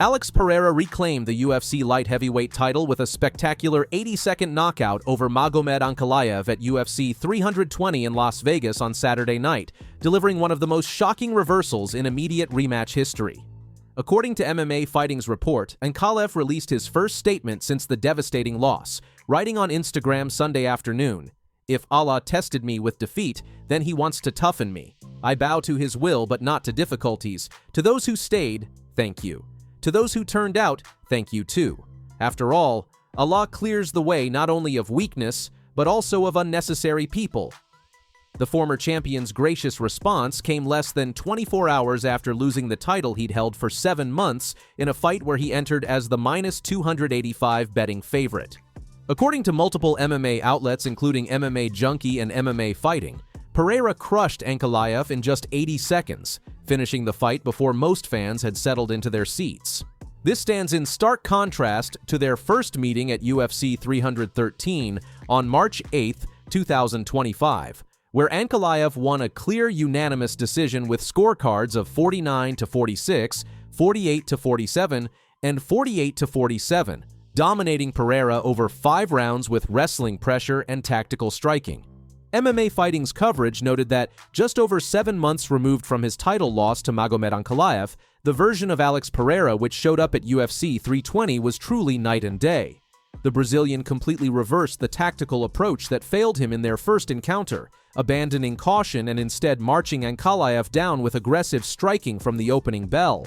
Alex Pereira reclaimed the UFC light heavyweight title with a spectacular 80-second knockout over Magomed Ankalaev at UFC 320 in Las Vegas on Saturday night, delivering one of the most shocking reversals in immediate rematch history. According to MMA Fighting's report, Ankalaev released his first statement since the devastating loss, writing on Instagram Sunday afternoon, "If Allah tested me with defeat, then he wants to toughen me. I bow to his will but not to difficulties. To those who stayed, thank you. To those who turned out, thank you too. After all, Allah clears the way not only of weakness, but also of unnecessary people." The former champion's gracious response came less than 24 hours after losing the title he'd held for 7 months in a fight where he entered as the -285 betting favorite. According to multiple MMA outlets including MMA Junkie and MMA Fighting, Pereira crushed Ankalaev in just 80 seconds, finishing the fight before most fans had settled into their seats. This stands in stark contrast to their first meeting at UFC 313 on March 8, 2025, where Ankalaev won a clear unanimous decision with scorecards of 49-46, 48-47, and 48-47, dominating Pereira over 5 rounds with wrestling pressure and tactical striking. MMA Fighting's coverage noted that just over 7 months removed from his title loss to Magomed Ankalaev, the version of Alex Pereira which showed up at UFC 320 was truly night and day. The Brazilian completely reversed the tactical approach that failed him in their first encounter, abandoning caution and instead marching Ankalaev down with aggressive striking from the opening bell.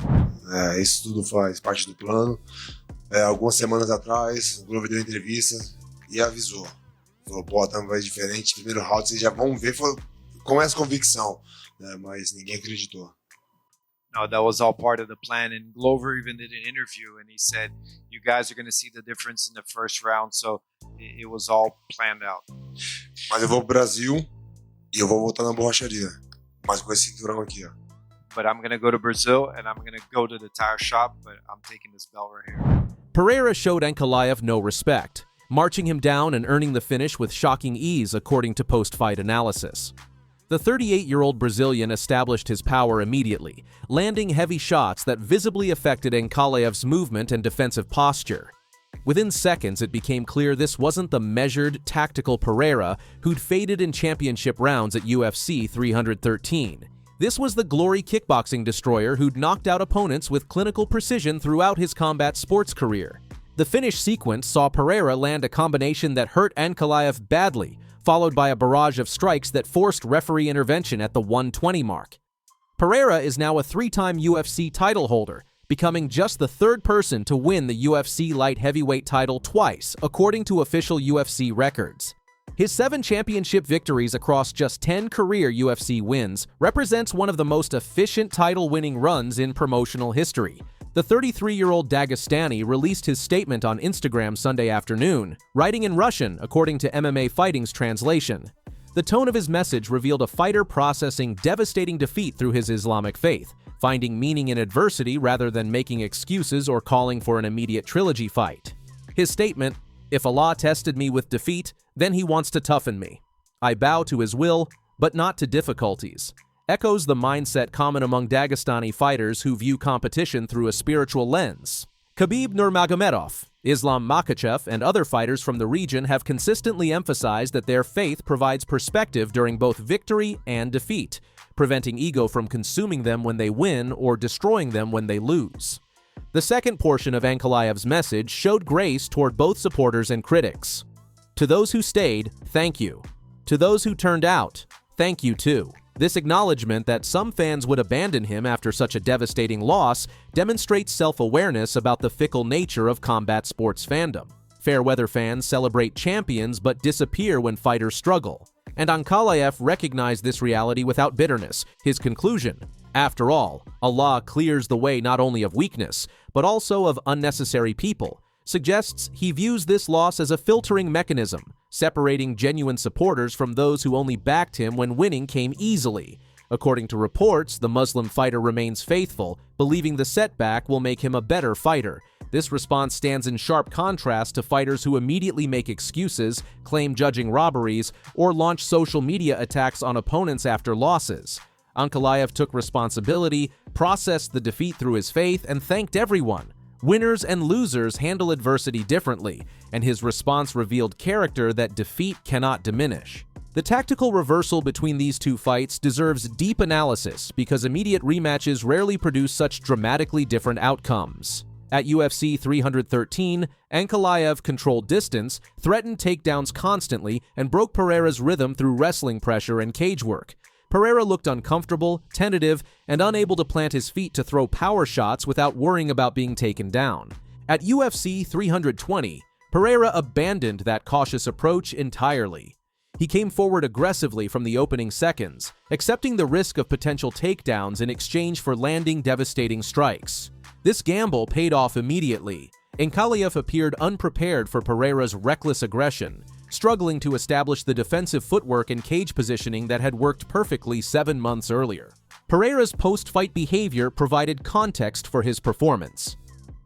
Isso tudo faz parte do plano. Algumas semanas atrás, o Glover deu entrevista e avisou. Falou, pô, tá vai diferente, primeiro round vocês já vão ver com essa convicção, né? Mas ninguém acreditou. No, that was all part of the plan, and Glover even did an interview and he said, you guys are going to see the difference in the first round, so it was all planned out. Mas eu vou pro Brasil e eu vou voltar na borracharia, mas com esse cinturão aqui, ó. But I'm going to go to Brazil and I'm going to go to the tire shop, but I'm taking this belt right here. Pereira showed Ankalaev no respect, marching him down and earning the finish with shocking ease according to post-fight analysis. The 38-year-old Brazilian established his power immediately, landing heavy shots that visibly affected Ankalaev's movement and defensive posture. Within seconds, it became clear this wasn't the measured, tactical Pereira who'd faded in championship rounds at UFC 313. This was the glory kickboxing destroyer who'd knocked out opponents with clinical precision throughout his combat sports career. The finish sequence saw Pereira land a combination that hurt Ankalaev badly, followed by a barrage of strikes that forced referee intervention at the 120 mark. Pereira is now a 3-time UFC title holder, becoming just the 3rd person to win the UFC light heavyweight title twice, according to official UFC records. His 7 championship victories across just 10 career UFC wins represents one of the most efficient title-winning runs in promotional history. The 33-year-old Dagestani released his statement on Instagram Sunday afternoon, writing in Russian according to MMA Fighting's translation. The tone of his message revealed a fighter processing devastating defeat through his Islamic faith, finding meaning in adversity rather than making excuses or calling for an immediate trilogy fight. His statement, "If Allah tested me with defeat, then he wants to toughen me. I bow to his will, but not to difficulties," echoes the mindset common among Dagestani fighters who view competition through a spiritual lens. Khabib Nurmagomedov, Islam Makhachev, and other fighters from the region have consistently emphasized that their faith provides perspective during both victory and defeat, preventing ego from consuming them when they win or destroying them when they lose. The second portion of Ankalaev's message showed grace toward both supporters and critics. To those who stayed, thank you. To those who turned out, thank you too. This acknowledgement that some fans would abandon him after such a devastating loss demonstrates self-awareness about the fickle nature of combat sports fandom. Fair-weather fans celebrate champions but disappear when fighters struggle. And Ankalaev recognized this reality without bitterness. His conclusion, after all, Allah clears the way not only of weakness, but also of unnecessary people, suggests he views this loss as a filtering mechanism, separating genuine supporters from those who only backed him when winning came easily. According to reports, the Muslim fighter remains faithful, believing the setback will make him a better fighter. This response stands in sharp contrast to fighters who immediately make excuses, claim judging robberies, or launch social media attacks on opponents after losses. Ankalaev took responsibility, processed the defeat through his faith, and thanked everyone, Winners and losers handle adversity differently, and his response revealed character that defeat cannot diminish. The tactical reversal between these two fights deserves deep analysis because immediate rematches rarely produce such dramatically different outcomes. At UFC 313, Ankalaev controlled distance, threatened takedowns constantly, and broke Pereira's rhythm through wrestling pressure and cage work. Pereira looked uncomfortable, tentative, and unable to plant his feet to throw power shots without worrying about being taken down. At UFC 320, Pereira abandoned that cautious approach entirely. He came forward aggressively from the opening seconds, accepting the risk of potential takedowns in exchange for landing devastating strikes. This gamble paid off immediately. Ankalaev appeared unprepared for Pereira's reckless aggression, struggling to establish the defensive footwork and cage positioning that had worked perfectly 7 months earlier. Pereira's post-fight behavior provided context for his performance.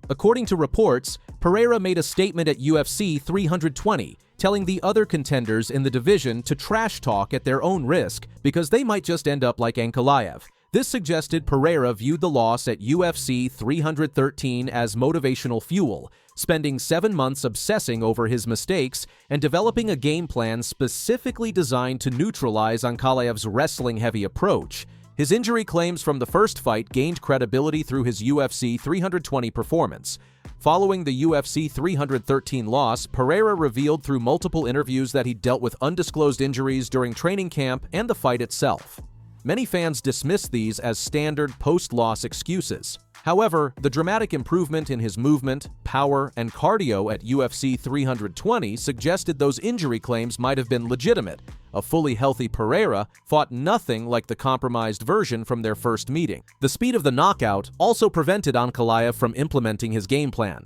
According to reports, Pereira made a statement at UFC 320, telling the other contenders in the division to trash talk at their own risk because they might just end up like Ankalaev. This suggested Pereira viewed the loss at UFC 313 as motivational fuel, spending 7 months obsessing over his mistakes and developing a game plan specifically designed to neutralize Ankalaev's wrestling-heavy approach. His injury claims from the first fight gained credibility through his UFC 320 performance. Following the UFC 313 loss, Pereira revealed through multiple interviews that he dealt with undisclosed injuries during training camp and the fight itself. Many fans dismiss these as standard post-loss excuses. However, the dramatic improvement in his movement, power, and cardio at UFC 320 suggested those injury claims might have been legitimate. A fully healthy Pereira fought nothing like the compromised version from their first meeting. The speed of the knockout also prevented Ankalaev from implementing his game plan.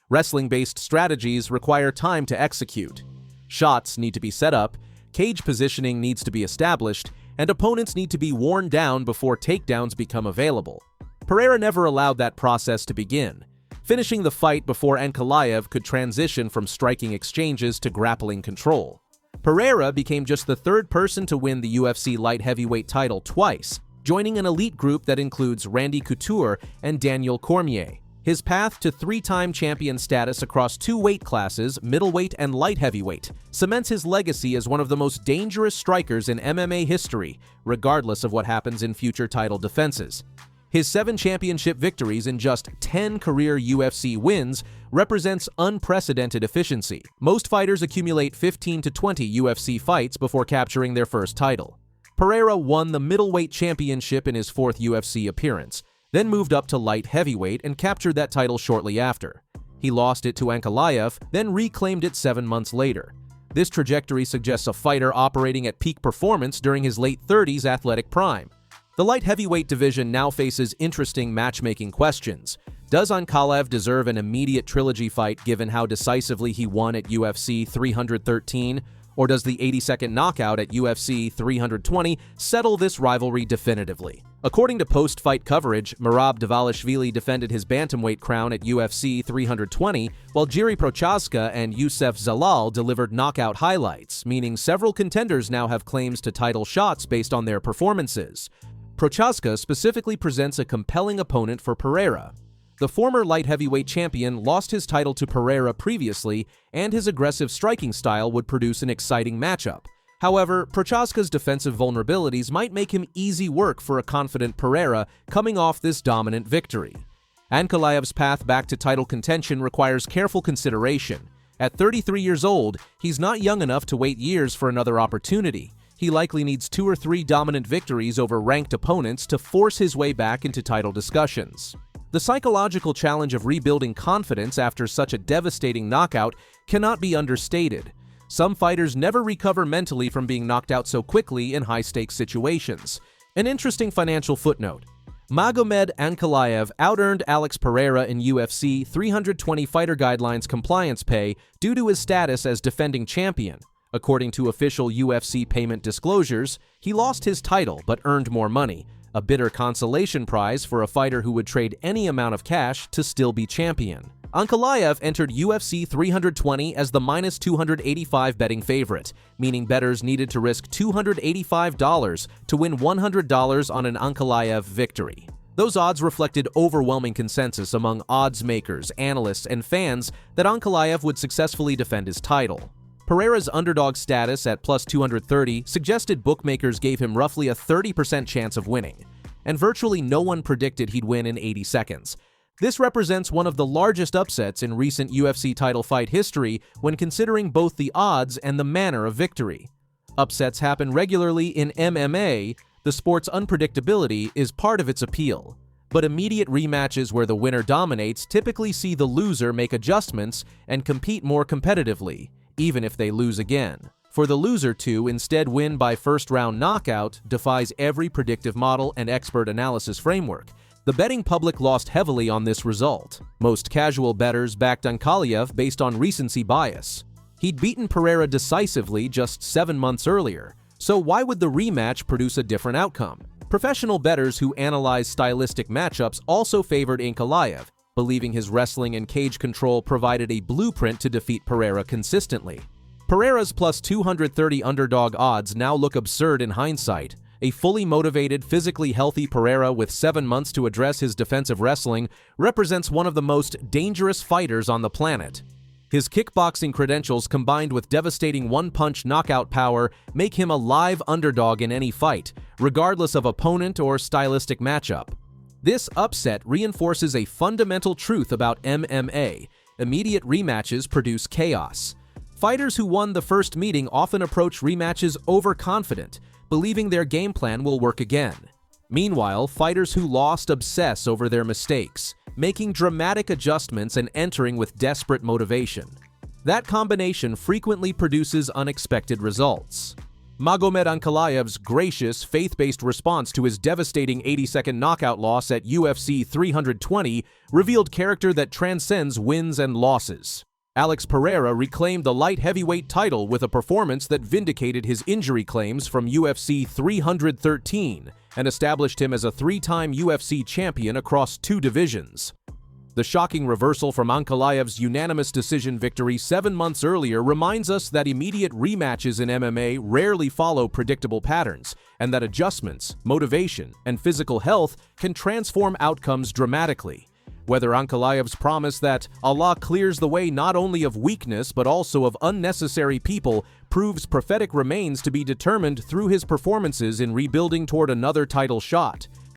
Wrestling-based strategies require time to execute. Shots need to be set up, cage positioning needs to be established, and opponents need to be worn down before takedowns become available. Pereira never allowed that process to begin, finishing the fight before Ankalaev could transition from striking exchanges to grappling control. Pereira became just the third person to win the UFC light heavyweight title twice, joining an elite group that includes Randy Couture and Daniel Cormier. His path to 3-time champion status across 2 weight classes, middleweight and light heavyweight, cements his legacy as one of the most dangerous strikers in MMA history, regardless of what happens in future title defenses. His 7 championship victories in just 10 career UFC wins represents unprecedented efficiency. Most fighters accumulate 15 to 20 UFC fights before capturing their first title. Pereira won the middleweight championship in his 4th UFC appearance, then moved up to light heavyweight and captured that title shortly after. He lost it to Ankalaev, then reclaimed it 7 months later. This trajectory suggests a fighter operating at peak performance during his late 30s athletic prime. The light heavyweight division now faces interesting matchmaking questions. Does Ankalaev deserve an immediate trilogy fight given how decisively he won at UFC 313? Or does the 80-second knockout at UFC 320 settle this rivalry definitively? According to post-fight coverage, Merab Dvalishvili defended his bantamweight crown at UFC 320, while Jiri Prochazka and Youssef Zalal delivered knockout highlights, meaning several contenders now have claims to title shots based on their performances. Prochazka specifically presents a compelling opponent for Pereira. The former light heavyweight champion lost his title to Pereira previously, and his aggressive striking style would produce an exciting matchup. However, Prochazka's defensive vulnerabilities might make him easy work for a confident Pereira coming off this dominant victory. Ankalaev's path back to title contention requires careful consideration. At 33 years old, he's not young enough to wait years for another opportunity. He likely needs 2 or 3 dominant victories over ranked opponents to force his way back into title discussions. The psychological challenge of rebuilding confidence after such a devastating knockout cannot be understated. Some fighters never recover mentally from being knocked out so quickly in high-stakes situations. An interesting financial footnote. Magomed Ankalaev out-earned Alex Pereira in UFC 320 Fighter Guidelines compliance pay due to his status as defending champion. According to official UFC payment disclosures, he lost his title but earned more money, a bitter consolation prize for a fighter who would trade any amount of cash to still be champion. Ankalaev entered UFC 320 as the -285 betting favorite, meaning bettors needed to risk $285 to win $100 on an Ankalaev victory. Those odds reflected overwhelming consensus among odds makers, analysts, and fans that Ankalaev would successfully defend his title. Pereira's underdog status at plus 230 suggested bookmakers gave him roughly a 30% chance of winning, and virtually no one predicted he'd win in 80 seconds. This represents one of the largest upsets in recent UFC title fight history when considering both the odds and the manner of victory. Upsets happen regularly in MMA. The sport's unpredictability is part of its appeal, but immediate rematches where the winner dominates typically see the loser make adjustments and compete more competitively, even if they lose again. For the loser to instead win by first-round knockout defies every predictive model and expert analysis framework. The betting public lost heavily on this result. Most casual bettors backed Ankalaev based on recency bias. He'd beaten Pereira decisively just 7 months earlier, so why would the rematch produce a different outcome? Professional bettors who analyze stylistic matchups also favored Ankalaev, believing his wrestling and cage control provided a blueprint to defeat Pereira consistently. Pereira's plus 230 underdog odds now look absurd in hindsight. A fully motivated, physically healthy Pereira with 7 months to address his defensive wrestling represents one of the most dangerous fighters on the planet. His kickboxing credentials combined with devastating one-punch knockout power make him a live underdog in any fight, regardless of opponent or stylistic matchup. This upset reinforces a fundamental truth about MMA. Immediate rematches produce chaos. Fighters who won the first meeting often approach rematches overconfident, believing their game plan will work again. Meanwhile, fighters who lost obsess over their mistakes, making dramatic adjustments and entering with desperate motivation. That combination frequently produces unexpected results. Magomed Ankalaev's gracious, faith-based response to his devastating 80-second knockout loss at UFC 320 revealed character that transcends wins and losses. Alex Pereira reclaimed the light heavyweight title with a performance that vindicated his injury claims from UFC 313 and established him as a 3-time UFC champion across 2 divisions. The shocking reversal from Ankalaev's unanimous decision victory 7 months earlier reminds us that immediate rematches in MMA rarely follow predictable patterns, and that adjustments, motivation, and physical health can transform outcomes dramatically. Whether Ankalaev's promise that Allah clears the way not only of weakness but also of unnecessary people proves prophetic remains to be determined through his performances in rebuilding toward another title shot.